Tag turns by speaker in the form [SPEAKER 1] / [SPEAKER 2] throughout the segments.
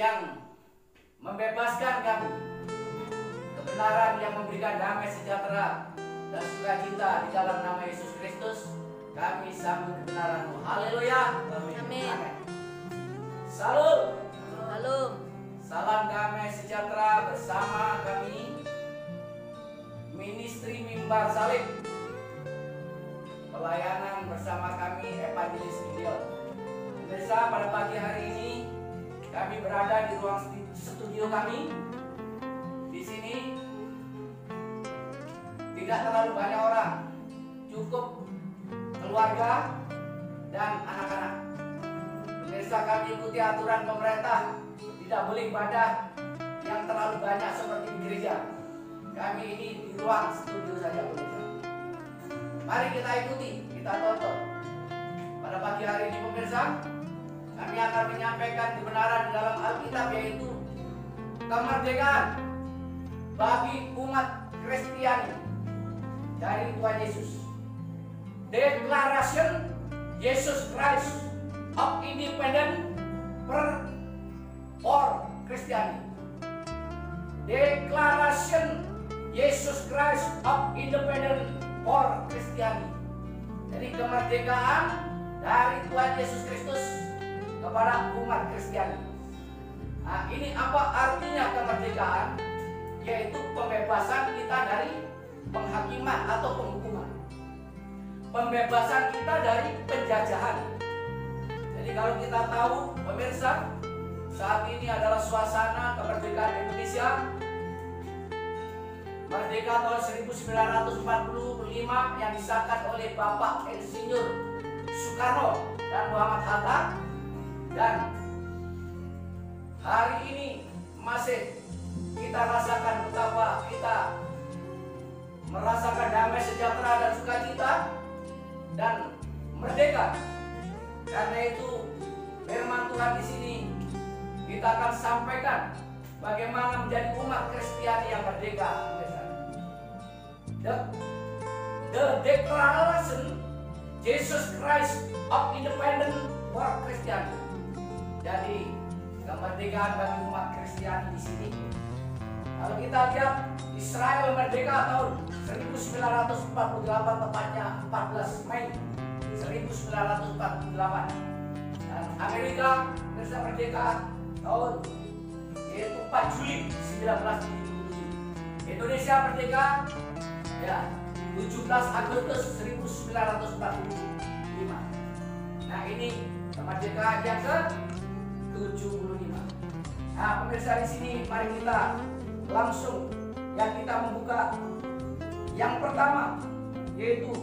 [SPEAKER 1] yang membebaskan kami, kebenaran yang memberikan damai sejahtera dan sukacita di dalam nama Yesus Kristus. Kami sambut kebenaran-Mu. Haleluya.
[SPEAKER 2] Amin.
[SPEAKER 1] Salam.
[SPEAKER 2] Salam.
[SPEAKER 1] Salam damai sejahtera bersama kami Ministry Mimbar Salib. Pelayanan bersama kami Evangelis Gideon. Pemirsa, pada pagi hari ini kami berada di ruang studio kami. Di sini tidak terlalu banyak orang, cukup keluarga dan anak-anak. Pemirsa, kami ikuti aturan pemerintah, tidak boleh ibadah yang terlalu banyak seperti di gereja. Kami ini di ruang studio saja, pemirsa. Mari kita ikuti, kita tonton. Pada pagi hari ini, pemirsa, kami akan menyampaikan kebenaran di dalam Alkitab, yaitu kemerdekaan bagi umat Kristiani dari Tuhan Yesus. Declaration Jesus Christ of Independent for Christianity. Declaration Jesus Christ of Independent for Christianity. Jadi kemerdekaan dari Tuhan Yesus Kristus kepada umat Kristiani. Nah, ini apa artinya kemerdekaan? Yaitu pembebasan kita dari penghakiman atau penghukuman. Pembebasan kita dari penjajahan. Jadi kalau kita tahu, pemirsa, saat ini adalah suasana kemerdekaan Indonesia. Merdeka tahun 1945 yang disahkan oleh Bapak Insinyur Soekarno dan Muhammad Hatta. Dan hari ini masih kita rasakan betapa kita merasakan damai sejahtera dan sukacita dan merdeka. Karena itu firman Tuhan di sini kita akan sampaikan bagaimana menjadi umat Kristiani yang merdeka. The Declaration Jesus Christ of Independent for Christianity. Jadi kemerdekaan bagi umat Kristiani di sini. Kalau kita lihat, Israel merdeka tahun 1948, tepatnya 14 Mei 1948. Dan Amerika merdeka tahun yaitu 4 Juli 1977. Indonesia merdeka ya 17 Agustus 1945. Nah, ini kemerdekaan yang ke-75. Nah, pemirsa, di sini mari kita langsung kita membuka yang pertama, yaitu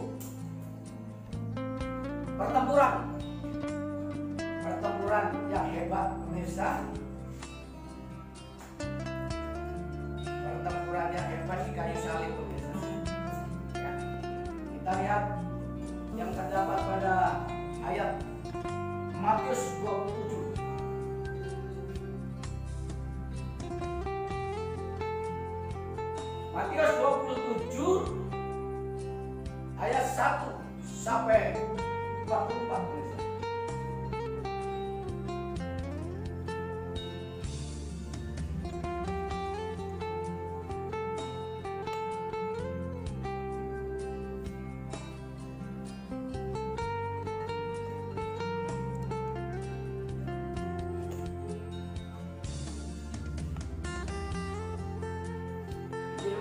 [SPEAKER 1] pertempuran yang hebat, pemirsa. Pertempuran yang hebat di kayu salib, pemirsa. Ya. Kita lihat yang terdapat pada ayat Matius 27. Matius 27 ayat 1 sampai 44.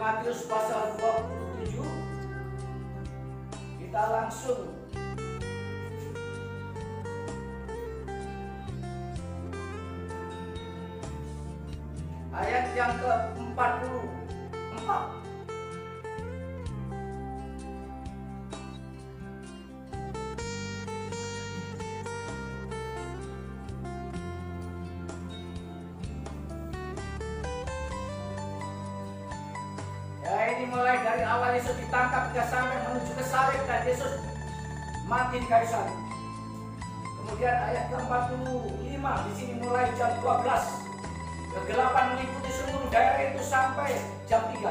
[SPEAKER 1] Matius pasal 27, kita langsung ayat yang ke-44. Ini mulai dari awal Yesus ditangkap hingga sampai menuju ke salib dan Yesus mati di kayu salib. Kemudian ayat ke-45 di sini mulai jam 12. Kegelapan meliputi seluruh daerah itu sampai jam 3.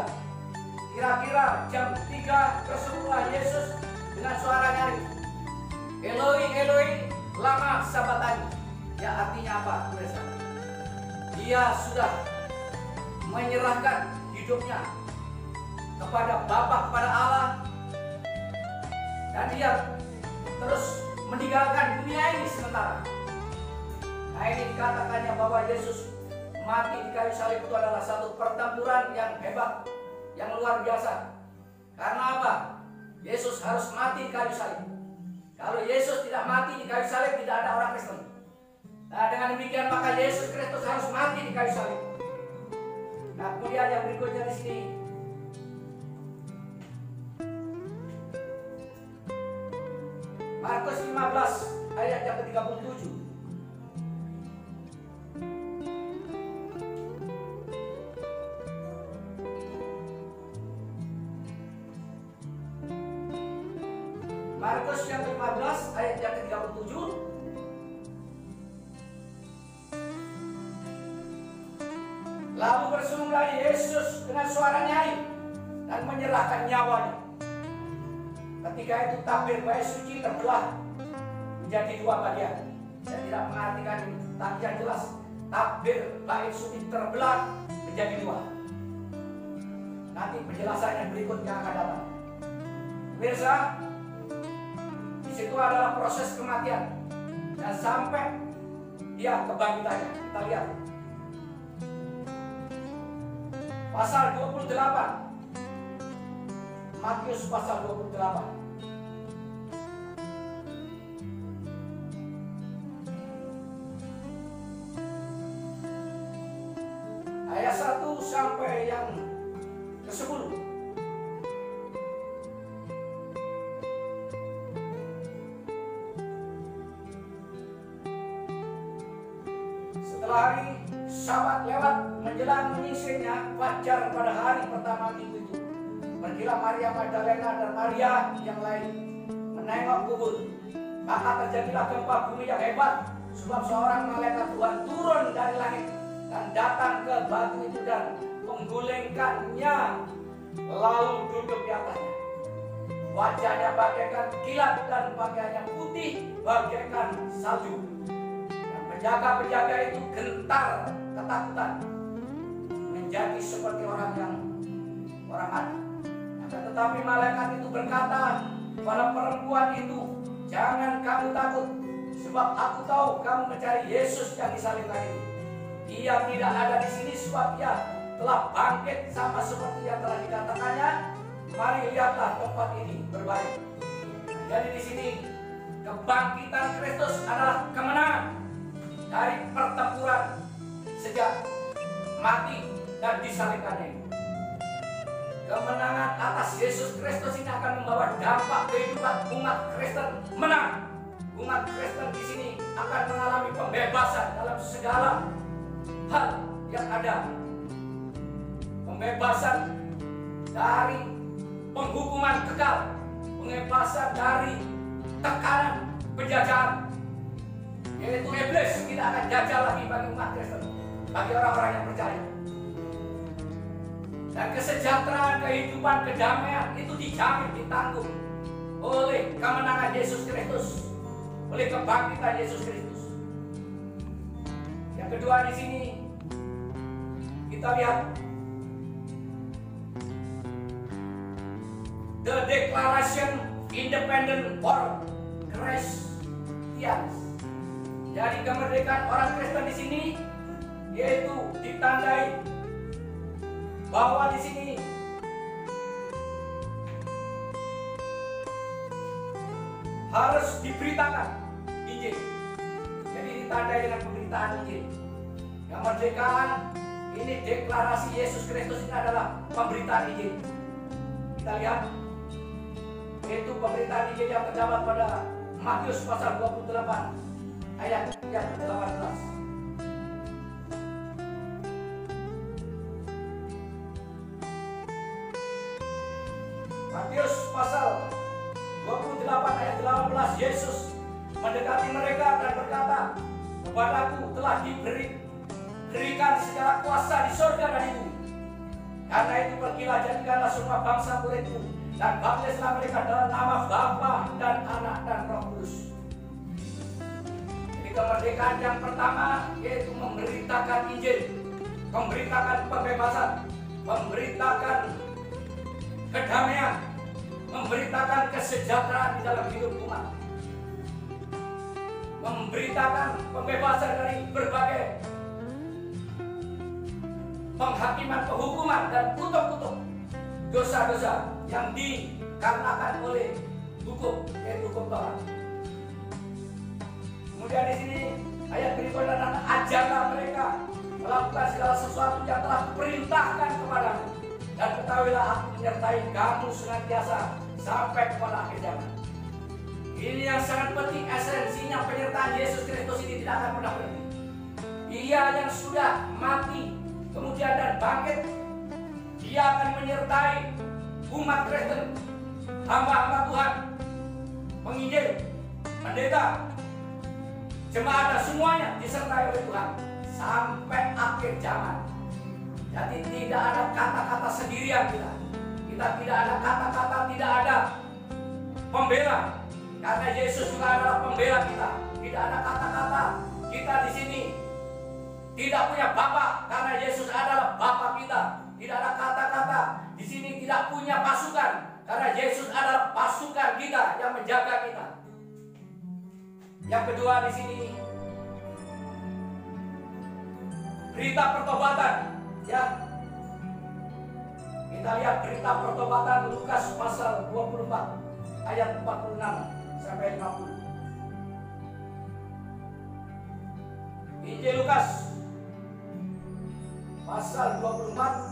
[SPEAKER 1] Kira-kira jam 3 tersebutlah Yesus dengan suara nyaring, Eloi, Eloi, lama sabachthani. Ya, artinya apa? Dia sudah menyerahkan hidupnya kepada Bapa, kepada Allah, dan dia terus meninggalkan dunia ini sementara. Nah, ini dikatakannya bahwa Yesus mati di kayu salib itu adalah satu pertempuran yang hebat, yang luar biasa. Karena apa? Yesus harus mati di kayu salib. Kalau Yesus tidak mati di kayu salib, tidak ada orang Kristen. Nah, dengan demikian maka Yesus Kristus harus mati di kayu salib. Nah, kemudian yang berikutnya di sini, Markus 15 ayat yang ke-37. Markus yang ke-15 ayat yang ke-37. Lalu bersungguhlah Yesus dengan suara nyaring dan menyerahkan nyawanya. Ketika itu tabir bait suci terbelah menjadi dua bagian. Saya tidak mengartikan ini, tapi yang jelas tabir bait suci terbelah menjadi dua. Nanti penjelasannya berikutnya akan datang. Pemirsa, di situ adalah proses kematian dan sampai dia kebangkitannya. Kita lihat pasal 28, Matius pasal 28. Ayat 1 sampai yang ke-10. Setelah hari Sabat lewat menjelang menyisirnya fajar pada hari pertama minggu itu, pergilah Maria Magdalena dan Maria yang lain menengok kubur. Maka terjadilah gempa bumi yang hebat, sebab seorang malaikat Tuhan turun dari langit dan datang ke batu itu dan menggulingkannya, lalu duduk di atasnya. Wajahnya bagaikan kilat dan pakaiannya putih bagaikan salju. Dan penjaga-penjaga itu gentar ketakutan, menjadi seperti orang mati. Tetapi malaikat itu berkata kepada perempuan itu, jangan kamu takut, sebab aku tahu kamu mencari Yesus yang disalibkan itu. Dia tidak ada di sini, sebab dia telah bangkit sama seperti yang telah dikatakannya. Mari lihatlah tempat ini berbalik. Jadi di sini kebangkitan Kristus adalah kemenangan dari pertempuran sejak mati dan disalibkannya. Kemenangan atas Yesus Kristus ini akan membawa dampak kehidupan umat Kristen menang. Umat Kristen di sini akan mengalami pembebasan dalam segala hal yang ada. Pembebasan dari penghukuman kekal, pembebasan dari tekanan penjajahan, yaitu iblis tidak akan jajah lagi bagi umat Kristen, bagi orang-orang yang percaya. Dan kesejahteraan kehidupan, kedamaian itu dijamin, ditanggung oleh kemenangan Yesus Kristus, oleh kebangkitan Yesus Kristus. Yang kedua di sini kita lihat the Declaration Independent for Christians. Jadi kemerdekaan orang Kristen di sini yaitu ditandai bahwa di sini harus diberitakan Injil. Jadi ditandai dengan pemberitaan Injil. Kemerdekaan ini, deklarasi Yesus Kristus ini adalah pemberitaan Injil. Kita lihat yaitu pemberitaan Injil yang terdapat pada Matius pasal 28 ayat yang ke-18. Matius pasal 28 ayat 18, Yesus mendekati mereka dan berkata, kepadaku telah diberikan segala kuasa di surga dan di bumi. Karena itu pergilah, jadikanlah semua bangsa muridku dan baptislah mereka dalam nama Bapa dan Anak dan Roh Kudus. Jadi kemerdekaan yang pertama yaitu memberitakan Injil, memberitakan pembebasan, memberitakan kedamaian, memberitakan kesejahteraan di dalam hidup umat, memberitakan pembebasan dari berbagai penghakiman, penghukuman dan kutuk-kutuk dosa-dosa yang dikarenakan oleh hukum, yaitu hukum Taurat. Kemudian di sini ayat berikutnya, dan ajarlah mereka melakukan segala sesuatu yang telah kuperintahkan kepadamu, dan ketahuilah aku menyertai kamu senantiasa sampai kepada akhir zaman. Ini yang sangat penting, esensinya penyertaan Yesus Kristus ini tidak akan pernah berhenti. Dia yang sudah mati kemudian dan bangkit, dia akan menyertai umat Kristen, hamba-hamba Tuhan, penginjil, pendeta, jemaat, dan semuanya disertai oleh Tuhan sampai akhir zaman. Jadi tidak ada kata-kata sendirian kita. Kita tidak ada kata-kata, tidak ada pembela, karena Yesus juga adalah pembela kita. Tidak ada kata-kata kita di sini tidak punya Bapa, karena Yesus adalah Bapa kita. Tidak ada kata-kata di sini tidak punya pasukan, karena Yesus adalah pasukan kita yang menjaga kita. Yang kedua di sini berita pertobatan, ya. Kita lihat berita pertobatan Lukas pasal 24 ayat 46 sampai 50. Injil Lukas pasal 24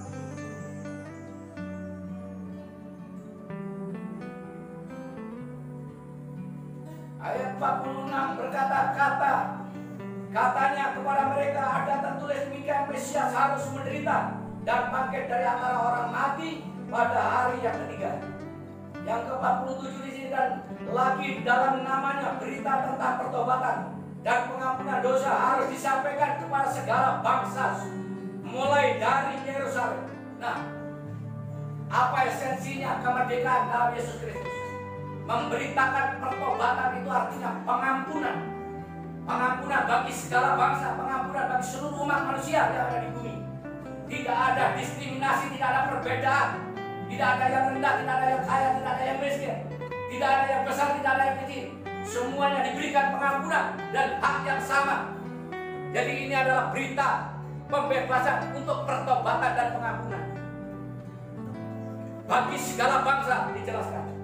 [SPEAKER 1] ayat 46 berkata, katanya kepada mereka, ada tertulis demikian, Mesias harus menderita dan bangkit dari antara orang mati pada hari yang ketiga. Yang ke-47 di sini, dan lagi dalam namanya berita tentang pertobatan dan pengampunan dosa harus disampaikan kepada segala bangsa, mulai dari Yerusalem. Nah, apa esensinya kemerdekaan dalam Yesus Kristus? Memberitakan pertobatan itu artinya pengampunan. Pengampunan bagi segala bangsa, pengampunan bagi seluruh umat manusia yang ada di bumi. Tidak ada diskriminasi, tidak ada perbedaan. Tidak ada yang rendah, tidak ada yang kaya, tidak ada yang miskin. Tidak ada yang besar, tidak ada yang kecil. Semuanya diberikan pengampunan dan hak yang sama. Jadi ini adalah berita pembebasan untuk pertobatan dan pengampunan bagi segala bangsa, dijelaskan.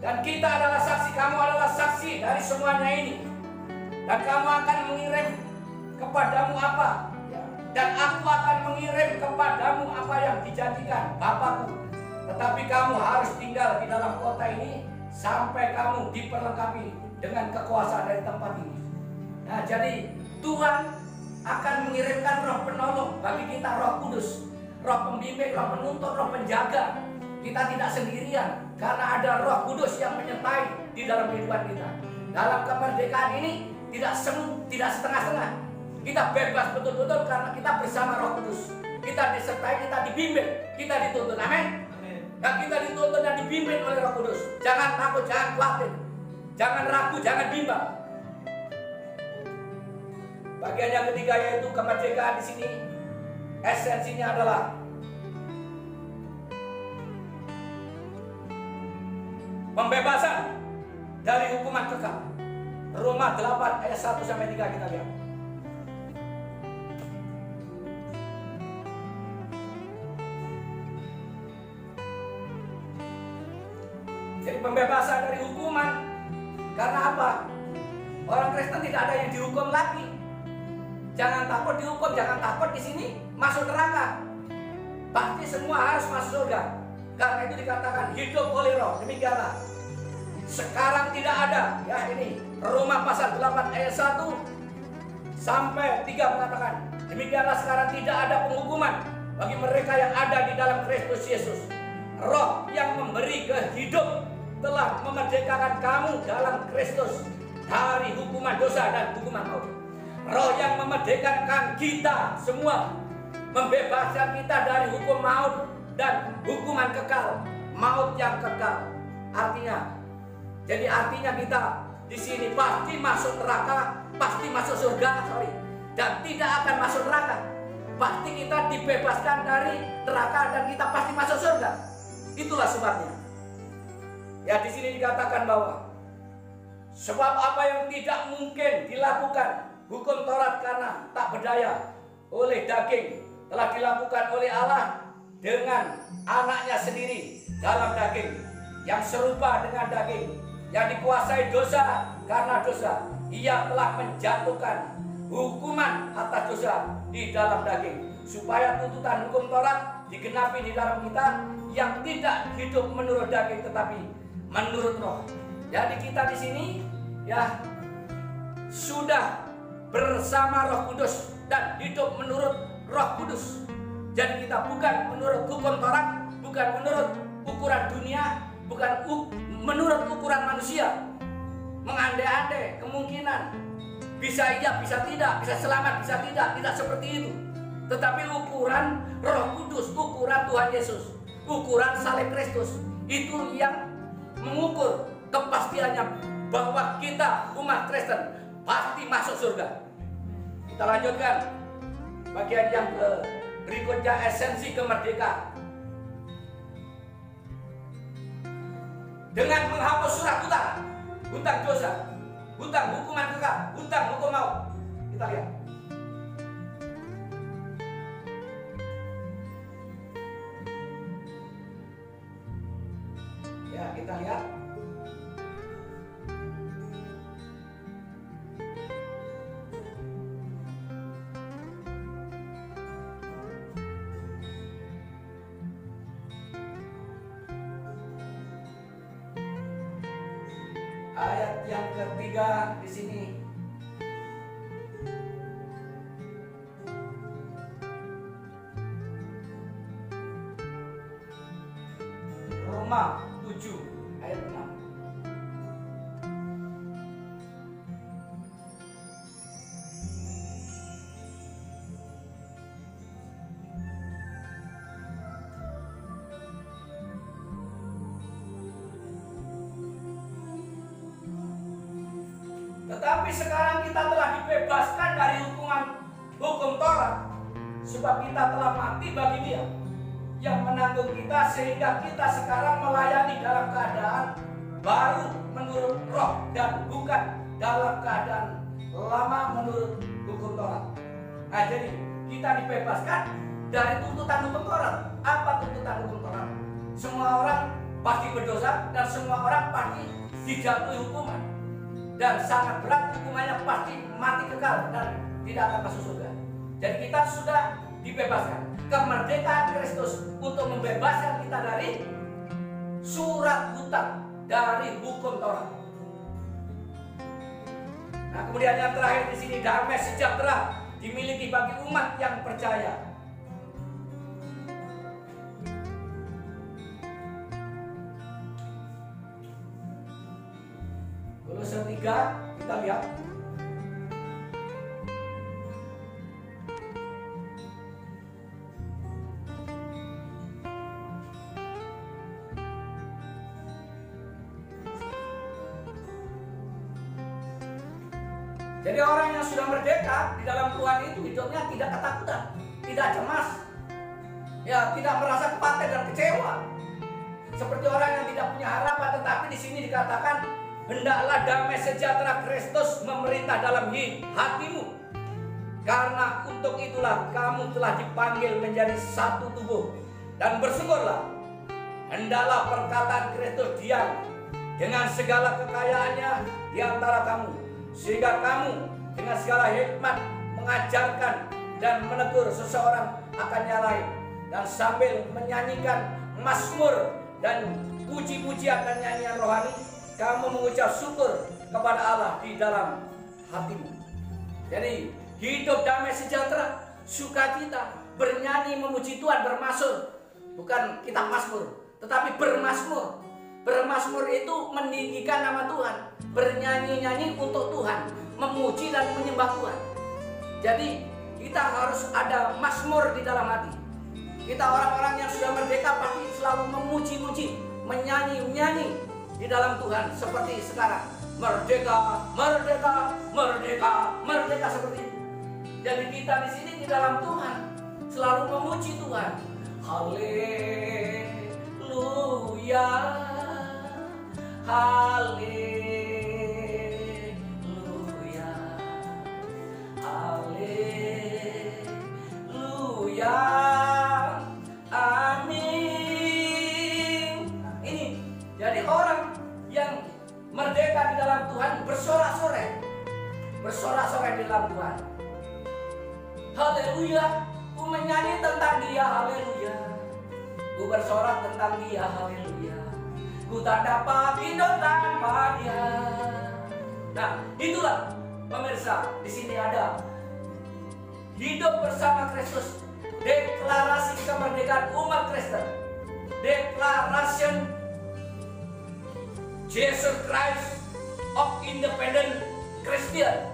[SPEAKER 1] Dan kita adalah saksi, kamu adalah saksi dari semuanya ini. Dan kamu akan mengirim kepadamu apa? Dan aku akan mengirim kepadamu apa yang dijanjikan Bapakku. Tetapi kamu harus tinggal di dalam kota ini sampai kamu diperlengkapi dengan kekuasaan dari tempat ini. Nah, jadi Tuhan akan mengirimkan roh penolong bagi kita, roh kudus, roh pembimbing, roh penuntun, roh penjaga. Kita tidak sendirian, karena ada roh kudus yang menyertai di dalam kehidupan kita. Dalam kemerdekaan ini tidak setengah-setengah. Kita bebas betul-betul karena kita bersama roh kudus. Kita disertai, kita dibimbing, kita dituntun. Amin. Dan kita dituntun dan dibimbing oleh roh kudus. Jangan takut, jangan khawatir, jangan ragu, jangan bimbang. Bagian yang ketiga yaitu kemerdekaan di sini, esensinya adalah pembebasan dari hukuman kekal. Roma 8 ayat 1 sampai 3 kita lihat. Jadi pembebasan dari hukuman. Karena apa? Orang Kristen tidak ada yang dihukum lagi. Jangan takut dihukum, jangan takut di sini masuk neraka. Pasti semua harus masuk surga. Karena itu dikatakan hidup oleh roh. Demikianlah. Sekarang tidak ada. Ya ini Roma pasal 8 ayat 1 sampai 3 mengatakan, demikianlah sekarang tidak ada penghukuman bagi mereka yang ada di dalam Kristus Yesus. Roh yang memberi kehidup telah memerdekakan kamu dalam Kristus dari hukuman dosa dan hukuman maut. Roh yang memerdekakan kita semua, membebaskan kita dari hukum maut dan hukuman kekal, maut yang kekal. Artinya kita di sini pasti masuk neraka, pasti masuk surga, dan tidak akan masuk neraka. Pasti kita dibebaskan dari neraka dan kita pasti masuk surga. Itulah sebabnya. Ya, di sini dikatakan bahwa sebab apa yang tidak mungkin dilakukan hukum Taurat karena tak berdaya oleh daging telah dilakukan oleh Allah dengan anaknya sendiri dalam daging yang serupa dengan daging, yang dikuasai dosa karena dosa. Ia telah menjatuhkan hukuman atas dosa di dalam daging, supaya tuntutan hukum Taurat digenapi di dalam kita yang tidak hidup menurut daging tetapi menurut roh. Jadi kita di sini ya sudah bersama Roh Kudus dan hidup menurut Roh Kudus. Jadi kita bukan menurut hukum Taurat, bukan menurut ukuran dunia, bukan menurut ukuran manusia. Mengandai-andai kemungkinan bisa iya, bisa tidak, bisa selamat, bisa tidak seperti itu. Tetapi ukuran Roh Kudus, ukuran Tuhan Yesus, ukuran salib Kristus, itu yang mengukur kepastiannya bahwa kita umat Kristen pasti masuk surga. Kita lanjutkan bagian yang berikutnya, esensi kemerdekaan. Dengan menghapus surat hutang dosa, hutang hukuman kekal, hutang hukum maut. Kita lihat. Ya, kita lihat. Ayat yang ketiga di sini. Roma 7 ayat 6. Tetapi sekarang kita telah dibebaskan dari hukum Taurat, sebab kita telah mati bagi Dia yang menanggung kita, sehingga kita sekarang melayani dalam keadaan baru menurut roh dan bukan dalam keadaan lama menurut hukum Taurat. Nah, jadi kita dibebaskan dari tuntutan hukum Taurat. Apa tuntutan hukum Taurat? Semua orang pasti berdosa dan semua orang pasti dijatuhi hukuman. Dan sangat berat hukumannya, pasti mati kekal dan tidak akan masuk surga. Jadi kita sudah dibebaskan. Kemerdekaan Kristus untuk membebaskan kita dari surat hutang, dari hukum Taurat. Nah, kemudian yang terakhir di sini, damai sejahtera dimiliki bagi umat yang percaya. Kolose 3, kita lihat. Jadi orang yang sudah merdeka di dalam Tuhan itu hidupnya tidak ketakutan, tidak cemas, ya tidak merasa khawatir dan kecewa. Seperti orang yang tidak punya harapan, tetapi di sini dikatakan hendaklah damai sejahtera Kristus memerintah dalam hatimu, karena untuk itulah kamu telah dipanggil menjadi satu tubuh, dan bersyukurlah. Hendaklah perkataan Kristus diam dengan segala kekayaannya di antara kamu, sehingga kamu dengan segala hikmat mengajarkan dan menegur seseorang akan yang lain, dan sambil menyanyikan mazmur dan puji-pujian dan nyanyian rohani, kamu mengucap syukur kepada Allah di dalam hatimu. Jadi hidup damai sejahtera, sukacita, bernyanyi memuji Tuhan, bermasmur, bukan kitab mazmur, tetapi bermasmur. Bermasmur itu meninggikan nama Tuhan, bernyanyi-nyanyi untuk Tuhan, memuji dan menyembah Tuhan. Jadi kita harus ada mazmur di dalam hati. Kita orang-orang yang sudah merdeka pasti selalu memuji-muji, menyanyi-nyanyi di dalam Tuhan seperti sekarang. merdeka, merdeka, merdeka, merdeka seperti itu. Jadi kita di sini di dalam Tuhan selalu memuji Tuhan. Haleluya, haleluya, haleluya, amin. Ini jadi orang yang merdeka di dalam Tuhan bersorak-sorai, bersorak-sorai di dalam Tuhan. Haleluya, ku menyanyi tentang Dia, haleluya. Ku bersorak tentang Dia, haleluya. Ku tak dapat hidup tanpa Dia. Nah, itulah pemirsa, di sini ada hidup bersama Kristus, deklarasi kemerdekaan umat Kristen, Declaration Jesus Christ of Independent Christian.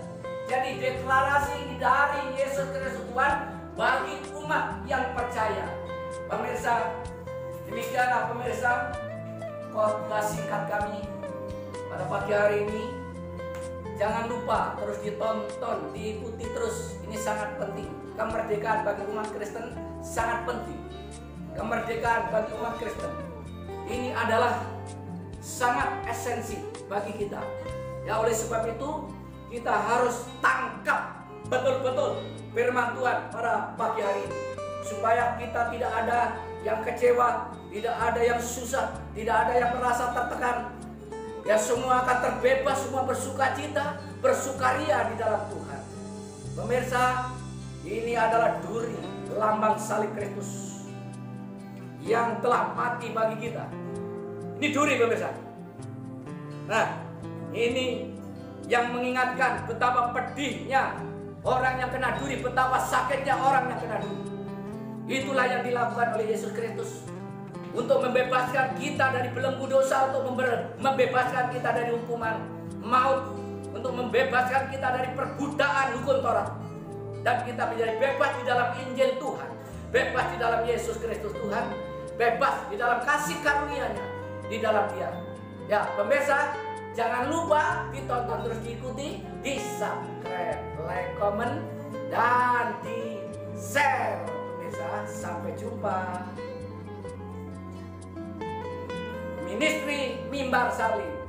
[SPEAKER 1] Jadi deklarasi dari Yesus Kristus Tuhan bagi umat yang percaya. Pemirsa, demikianlah pemirsa khotbah singkat kami pada pagi hari ini. Jangan lupa terus ditonton, diikuti terus. Ini sangat penting. Kemerdekaan bagi umat Kristen sangat penting. Kemerdekaan bagi umat Kristen ini adalah sangat esensi bagi kita. Ya, oleh sebab itu kita harus tangkap betul-betul firman Tuhan pada pagi hari ini, supaya kita tidak ada yang kecewa, tidak ada yang susah, tidak ada yang merasa tertekan. Ya, semua akan terbebas, semua bersukacita, bersukaria di dalam Tuhan. Pemirsa, ini adalah duri lambang salib Kristus yang telah mati bagi kita. Ini duri pemirsa. Nah, ini yang mengingatkan betapa pedihnya orang yang kena duri, betapa sakitnya orang yang kena duri. Itulah yang dilakukan oleh Yesus Kristus untuk membebaskan kita dari belenggu dosa, untuk membebaskan kita dari hukuman maut, untuk membebaskan kita dari perbudakan hukum Taurat, dan kita menjadi bebas di dalam Injil Tuhan, bebas di dalam Yesus Kristus Tuhan, bebas di dalam kasih karunia-Nya di dalam Dia. Ya, pemirsa, jangan lupa ditonton terus, diikuti, di subscribe, like, comment, dan di share. Pemirsa, sampai jumpa. Ministry Mimbar Salib.